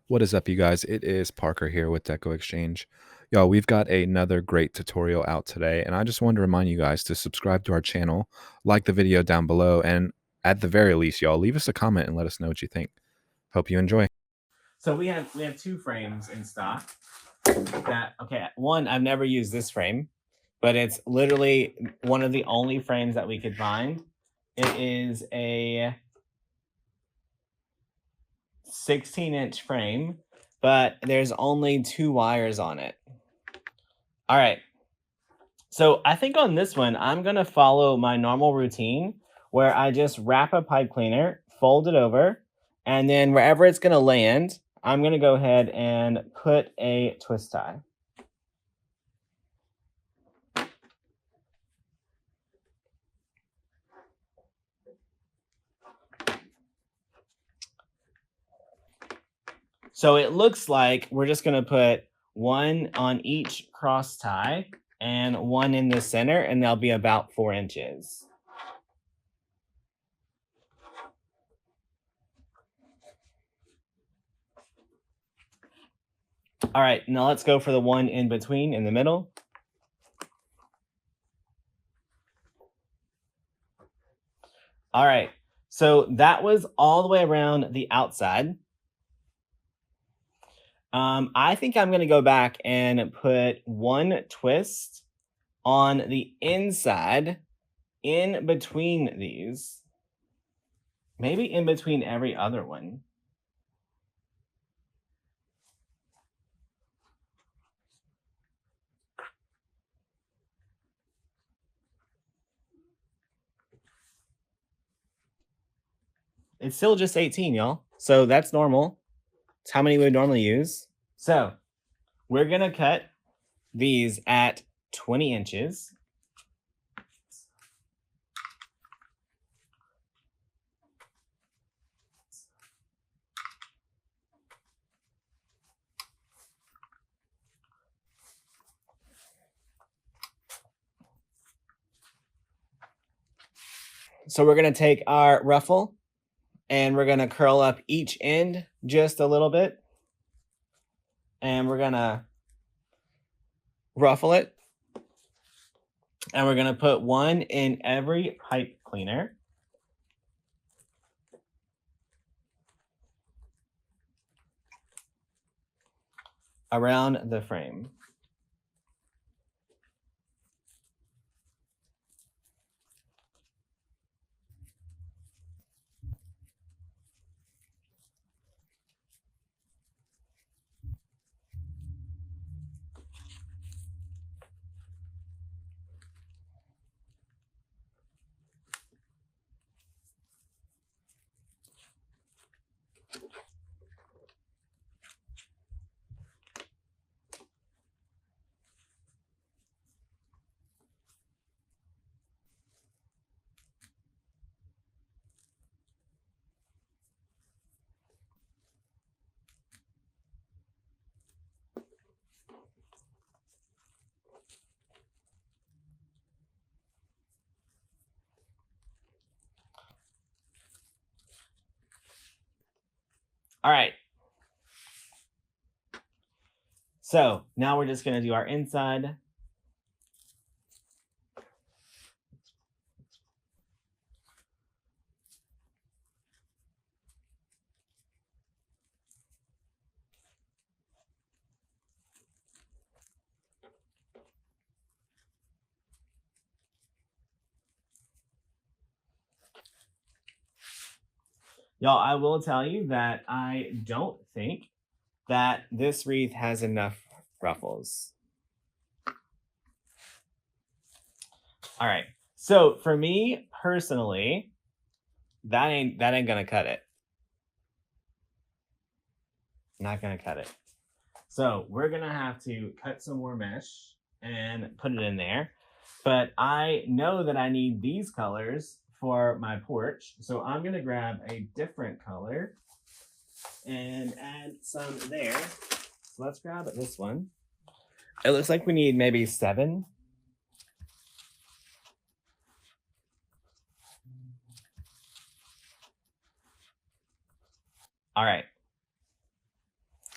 What is up, you guys? It is Parker here with Deco Exchange. Y'all, we've got another great tutorial out today, and I just wanted to remind you guys to subscribe to our channel, like the video down below, and at the very least, y'all, leave us a comment and let us know what you think. Hope you enjoy. So we have two frames in stock. One, I've never used this frame, but it's literally one of the only frames that we could find. It is a 16-inch frame, but there's only 2 wires on it. All right. So I think on this one, I'm going to follow my normal routine where I just wrap a pipe cleaner, fold it over, and then wherever it's going to land, I'm going to go ahead and put a twist tie. So it looks like we're just going to put one on each cross tie and one in the center, and they'll be about 4 inches. All right, now let's go for the one in between in the middle. All right, so that was all the way around the outside. I think I'm going to go back and put one twist on the inside in between these. Maybe in between every other one. It's still just 18, y'all. So that's normal. It's how many we would normally use. So we're going to cut these at 20 inches. So we're going to take our ruffle and we're going to curl up each end just a little bit. And we're going to ruffle it. And we're going to put one in every pipe cleaner. Around the frame. All right. So now we're just going to do our inside. Y'all, I will tell you that I don't think that this wreath has enough ruffles. All right. So for me personally, that ain't gonna cut it. Not gonna cut it. So we're gonna have to cut some more mesh and put it in there. But I know that I need these colors for my porch. So I'm gonna grab a different color and add some there. So let's grab this one. It looks like we need maybe 7. All right.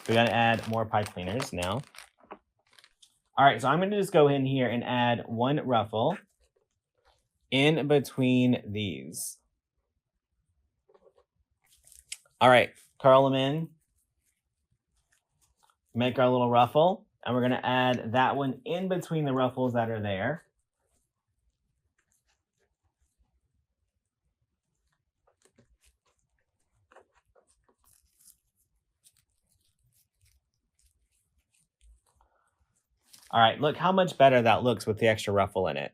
we got to add more pipe cleaners now. All right, so I'm going to just go in here and add one ruffle in between these. All right, curl them in. Make our little ruffle, and we're going to add that one in between the ruffles that are there. All right, look how much better that looks with the extra ruffle in it.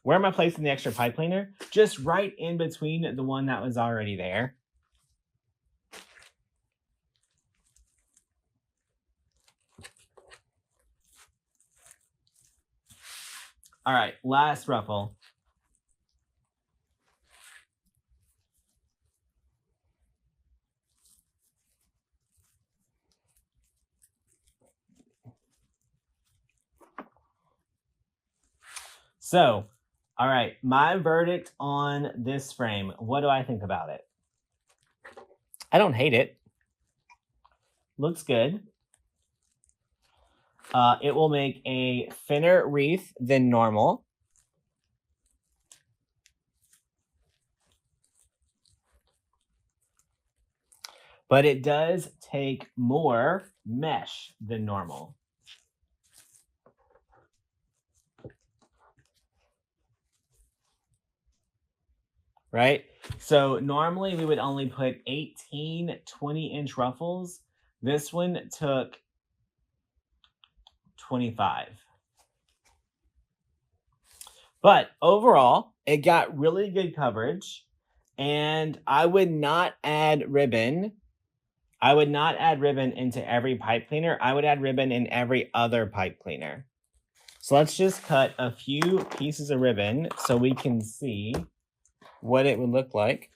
Where am I placing the extra pipe cleaner? Just right in between the one that was already there. All right, last ruffle. So, all right, my verdict on this frame. What do I think about it? I don't hate it. Looks good. It will make a thinner wreath than normal. But it does take more mesh than normal. Right? So normally we would only put 18 20-inch ruffles. This one took 25. But overall, it got really good coverage. And I would not add ribbon. I would not add ribbon into every pipe cleaner. I would add ribbon in every other pipe cleaner. So let's just cut a few pieces of ribbon so we can see what it would look like.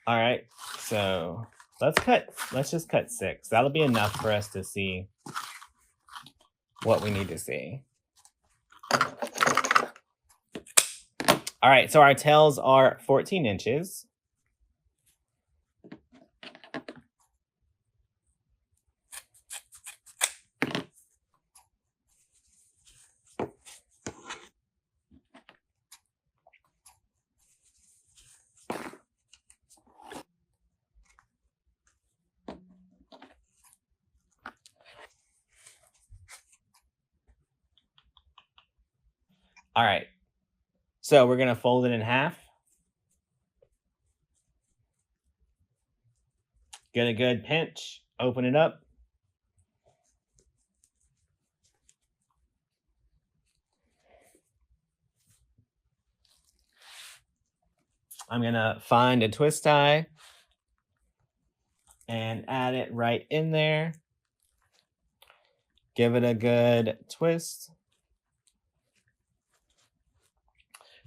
All right, so let's just cut 6. That'll be enough for us to see what we need to see. All right, so our tails are 14 inches. All right, so we're gonna fold it in half. Get a good pinch, open it up. I'm gonna find a twist tie and add it right in there. Give it a good twist.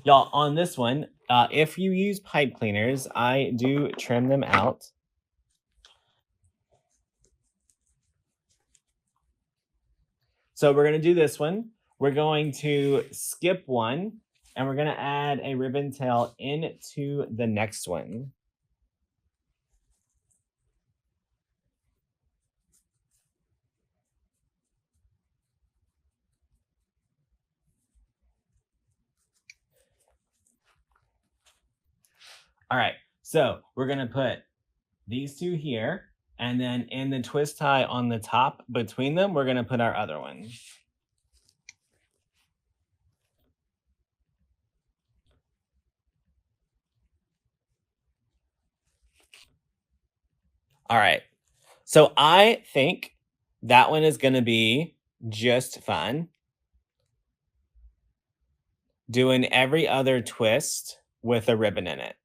Y'all, on this one, if you use pipe cleaners, I do trim them out. So we're going to do this one. We're going to skip one, and we're going to add a ribbon tail into the next one. All right, so we're going to put these two here, and then in the twist tie on the top between them, we're going to put our other one. All right, so I think that one is going to be just fun. Doing every other twist with a ribbon in it.